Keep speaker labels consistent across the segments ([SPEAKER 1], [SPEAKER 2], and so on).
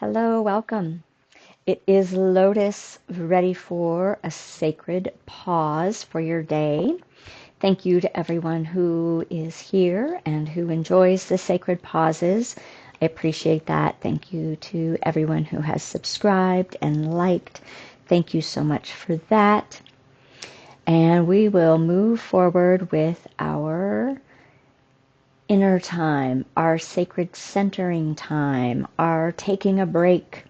[SPEAKER 1] Hello, welcome. It is Lotus, ready for a sacred pause for your day. Thank you to everyone who is here and who enjoys the sacred pauses. I appreciate that. Thank you to everyone who has subscribed and liked. Thank you so much for that. And we will move forward with our inner time, our sacred centering time, our taking a break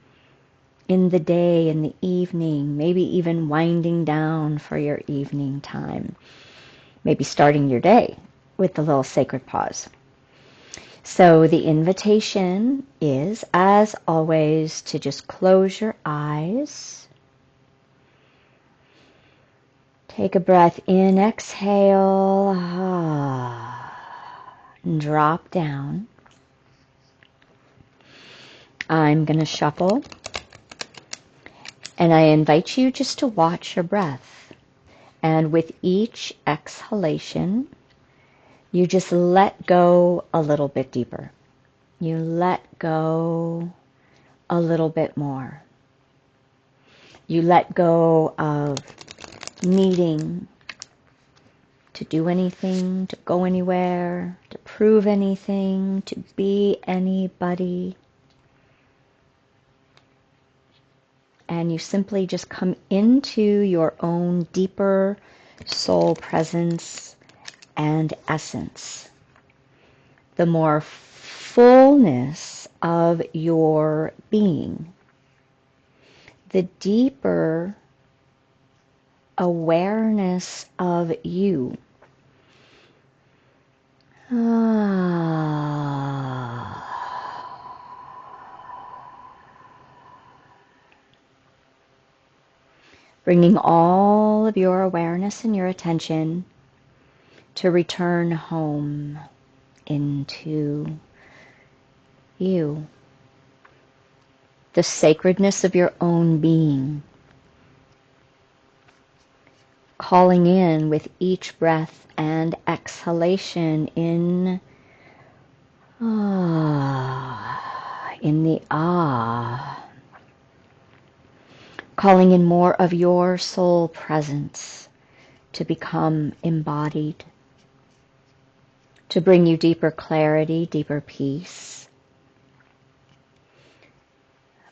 [SPEAKER 1] in the day, in the evening, maybe even winding down for your evening time. Maybe starting your day with the little sacred pause. So the invitation is, as always, to just close your eyes. Take a breath in, exhale, and drop down. I'm going to shuffle, and I invite you just to watch your breath. And with each exhalation, you just let go a little bit deeper. You let go a little bit more. You let go of needing to do anything, to go anywhere, to prove anything, to be anybody. And you simply just come into your own deeper soul presence and essence. The more fullness of your being, the deeper awareness of you. Bringing all of your awareness and your attention to return home into you. The sacredness of your own being. Calling in with each breath and exhalation in the calling in more of your soul presence to become embodied, to bring you deeper clarity, deeper peace,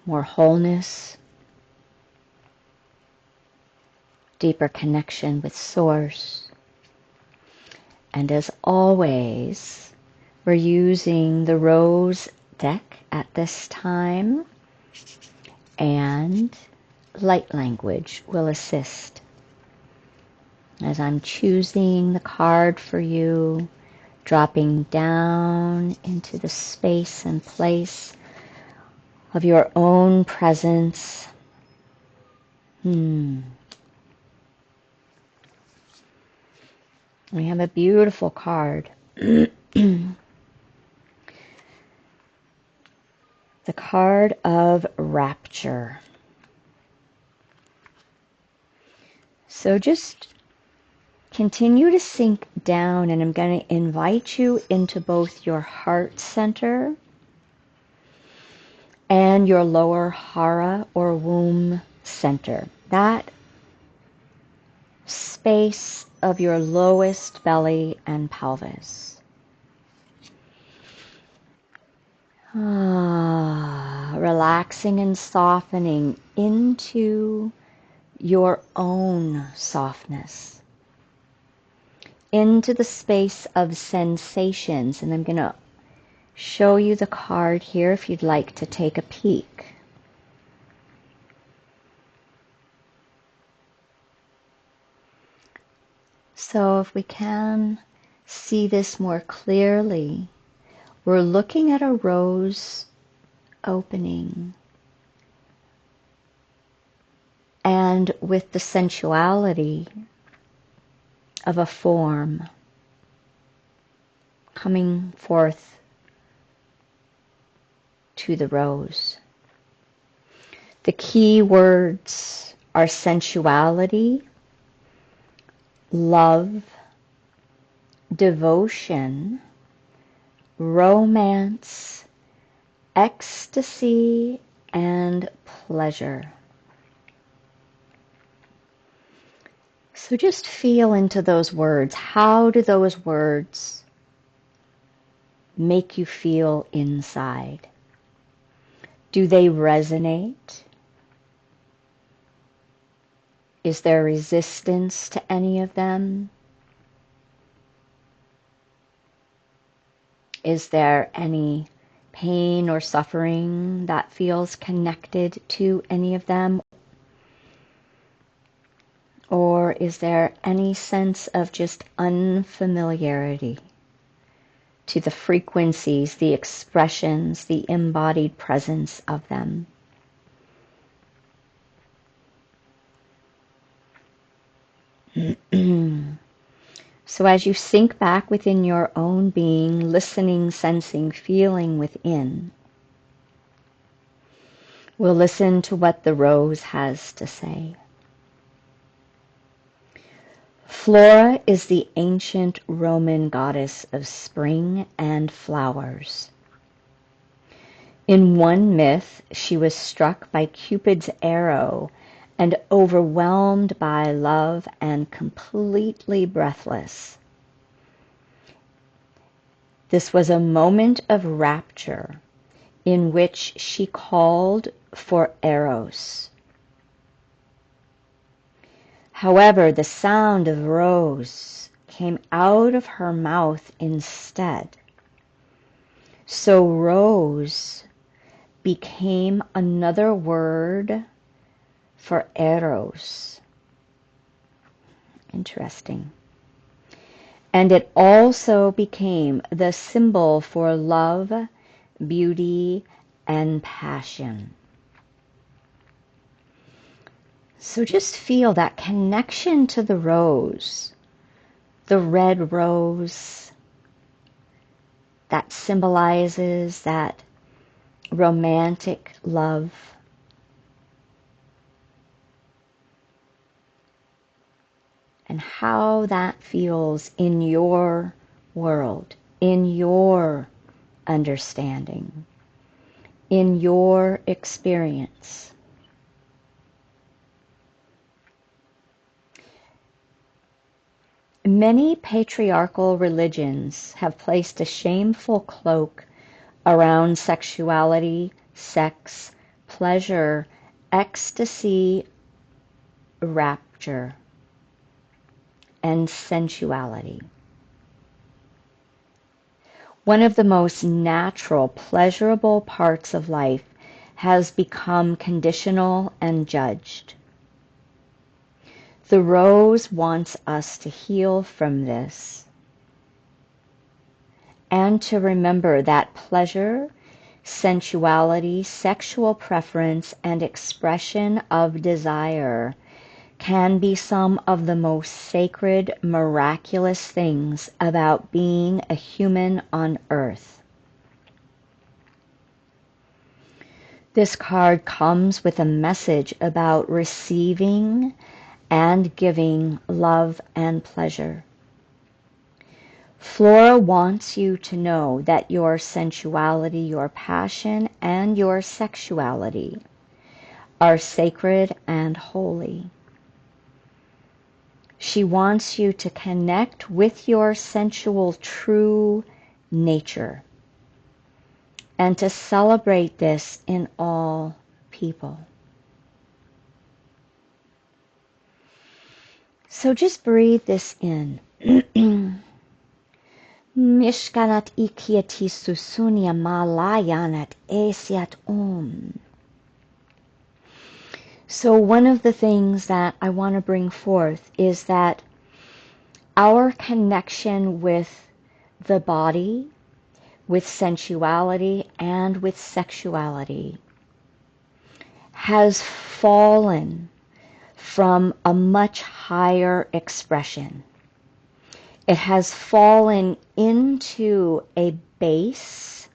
[SPEAKER 1] more wholeness, deeper connection with Source. And as always, we're using the Rose deck at this time, and light language will assist. As I'm choosing the card for you, dropping down into the space and place of your own presence. We have a beautiful card. The card of rapture. So just continue to sink down, and I'm going to invite you into both your heart center and your lower hara or womb center. That space of your lowest belly and pelvis. Relaxing and softening into your own softness, into the space of sensations. And I'm going to show you the card here if you'd like to take a peek. So if we can see this more clearly, we're looking at a rose opening, and with the sensuality of a form coming forth to the rose. The key words are sensuality, love, devotion, romance, ecstasy, and pleasure. So just feel into those words. How do those words make you feel inside? Do they resonate? Is there resistance to any of them? Is there any pain or suffering that feels connected to any of them? Or is there any sense of just unfamiliarity to the frequencies, the expressions, the embodied presence of them? So as you sink back within your own being, listening, sensing, feeling within, we'll listen to what the rose has to say. Flora is the ancient Roman goddess of spring and flowers. In one myth, she was struck by Cupid's arrow and overwhelmed by love and completely breathless. This was a moment of rapture in which she called for Eros. However, the sound of rose came out of her mouth instead. So rose became another word for Eros. Interesting. And it also became the symbol for love, beauty, and passion. So just feel that connection to the rose, the red rose that symbolizes that romantic love. And how that feels in your world, in your understanding, in your experience. Many patriarchal religions have placed a shameful cloak around sexuality, sex, pleasure, ecstasy, rapture, and sensuality. One of the most natural, pleasurable parts of life has become conditional and judged. The rose wants us to heal from this and to remember that pleasure, sensuality, sexual preference, and expression of desire can be some of the most sacred, miraculous things about being a human on earth. This card comes with a message about receiving and giving love and pleasure. Flora wants you to know that your sensuality, your passion, and your sexuality are sacred and holy. She wants you to connect with your sensual true nature and to celebrate this in all people. So just breathe this in. Mishkanat ikiati susunya malayanat esiat So one of the things that I want to bring forth is that our connection with the body, with sensuality, and with sexuality has fallen from a much higher expression. It has fallen into a base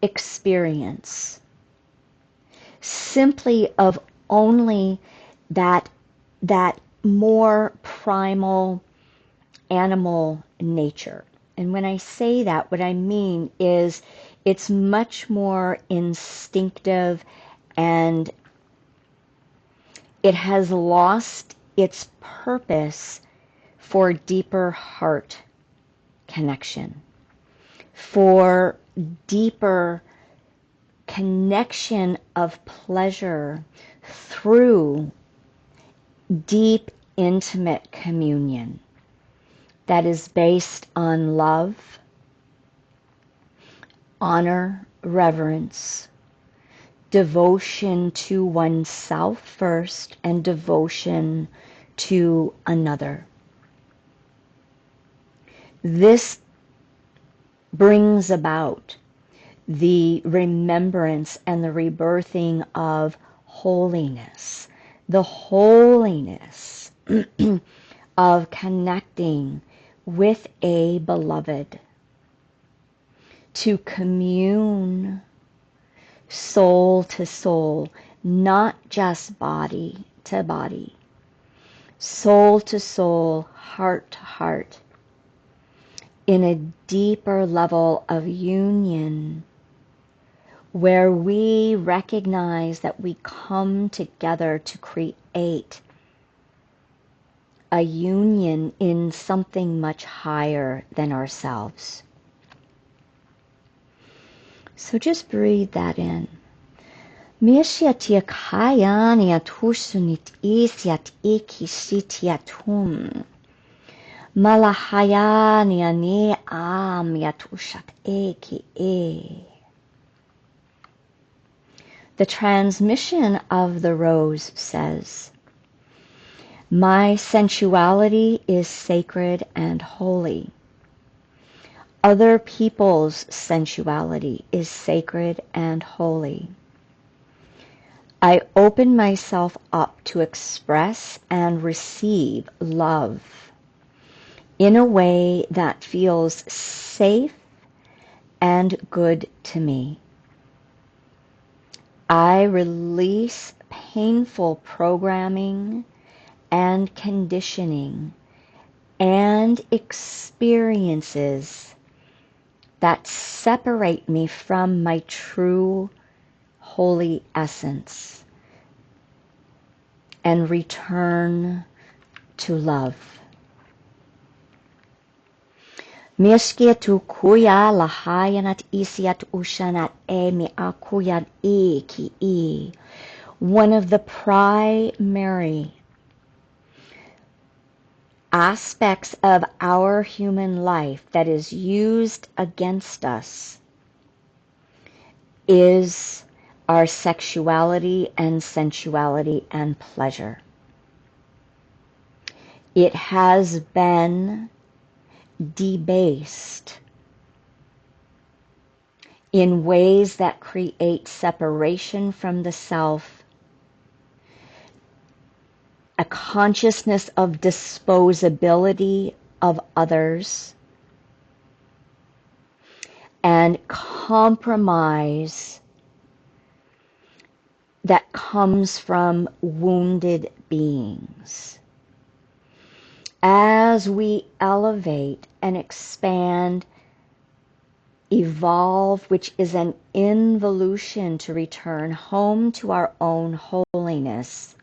[SPEAKER 1] experience simply of only that more primal animal nature. And when I say that, what I mean is It's much more instinctive, and it has lost its purpose for deeper heart connection, for deeper connection of pleasure through deep, intimate communion that is based on love, honor, reverence, devotion to oneself first, and devotion to another. This brings about the remembrance and the rebirthing of holiness, the holiness of connecting with a beloved, to commune soul to soul, not just body to body, soul to soul, heart to heart, in a deeper level of union, where we recognize that we come together to create a union in something much higher than ourselves. So just breathe that in. Mishiatiak hayaniat husunit isiat ikisitiatum. Malahayania ne amiatushat eki e. The transmission of the rose says, my sensuality is sacred and holy. Other people's sensuality is sacred and holy. I open myself up to express and receive love in a way that feels safe and good to me. I release painful programming and conditioning and experiences that separate me from my true holy essence and return to love. Mishkiatu kuya lahayanat isiat ushanat e mi akuyat e ki e. One of the primary aspects of our human life that is used against us is our sexuality and sensuality and pleasure. It has been debased in ways that create separation from the self, a consciousness of disposability of others, and compromise that comes from wounded beings. As we elevate and expand, evolve, which is an involution to return home to our own holiness,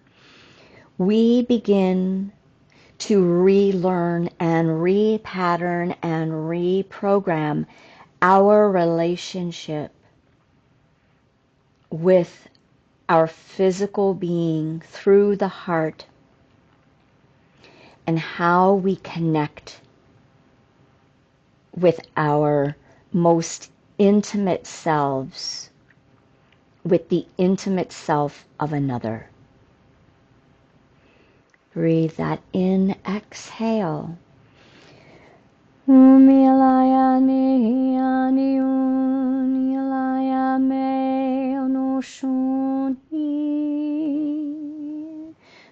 [SPEAKER 1] we begin to relearn and repattern and reprogram our relationship with our physical being through the heart, and how we connect with our most intimate selves, with the intimate self of another. Breathe that in, exhale.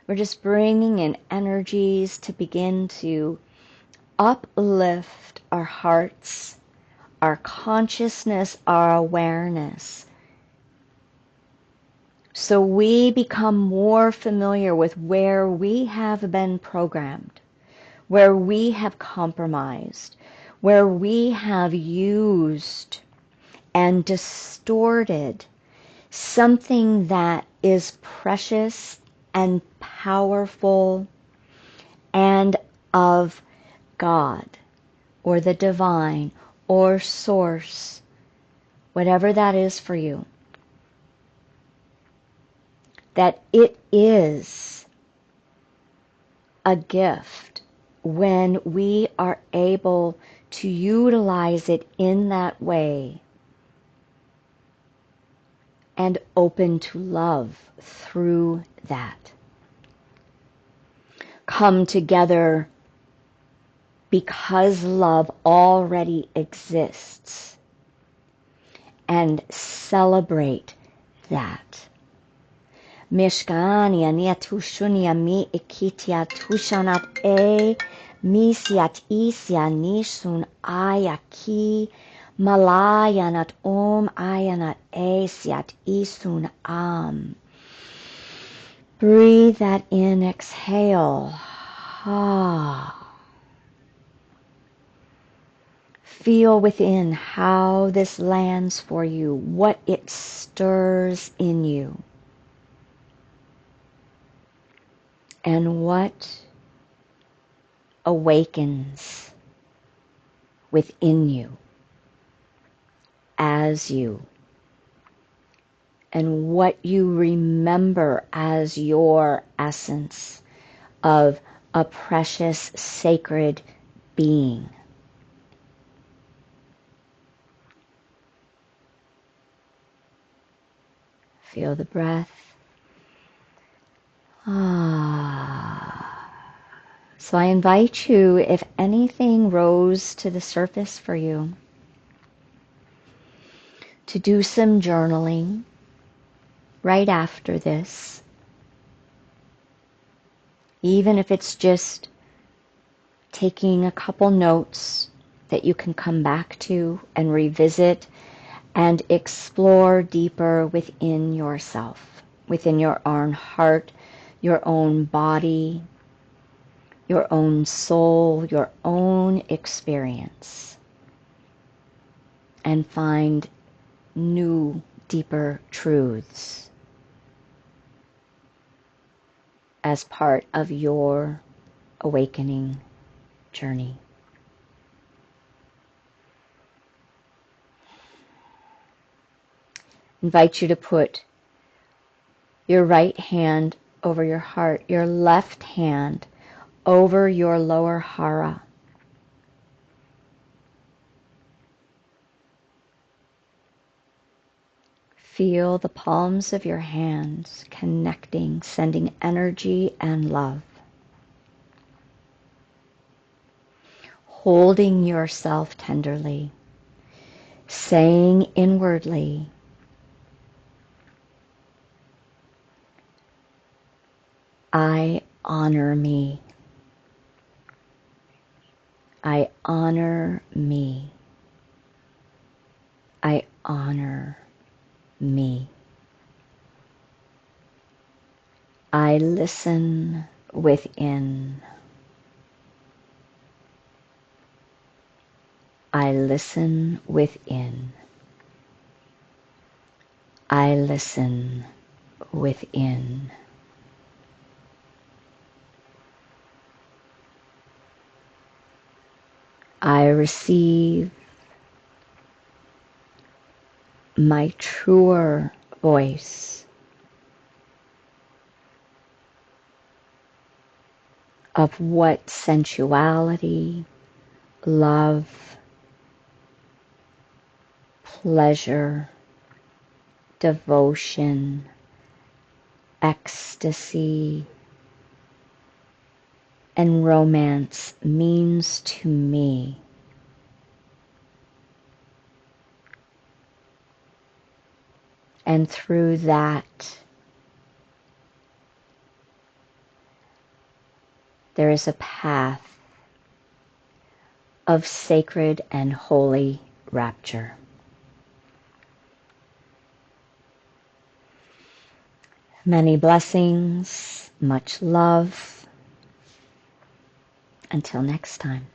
[SPEAKER 1] We're just bringing in energies to begin to uplift our hearts, our consciousness, our awareness, so we become more familiar with where we have been programmed, where we have compromised, where we have used and distorted something that is precious and powerful and of God or the divine or source, whatever that is for you, that it is a gift when we are able to utilize it in that way and open to love through that. Come together because love already exists and celebrate that. Mishkani aniatushunia mi ikitia tushanat misiat isya nishun ayaki malayanat ayanat siat isun am. Breathe that in, exhale. Feel within how this lands for you, what it stirs in you, and what awakens within you as you, and what you remember as your essence of a precious, sacred being. Feel the breath. So I invite you, if anything rose to the surface for you, to do some journaling right after this. Even if it's just taking a couple notes that you can come back to and revisit and explore deeper within yourself, within your own heart, your own body, your own soul, your own experience, and find new, deeper truths as part of your awakening journey. Invite you to put your right hand over your heart, your left hand over your lower hara. Feel the palms of your hands connecting, sending energy and love. Holding yourself tenderly, saying inwardly, I honor me. I honor me. I honor me. I listen within. I listen within. I listen within. I receive my truer voice of what sensuality, love, pleasure, devotion, ecstasy, and romance means to me. And through that, there is a path of sacred and holy rapture. Many blessings, much love. Until next time.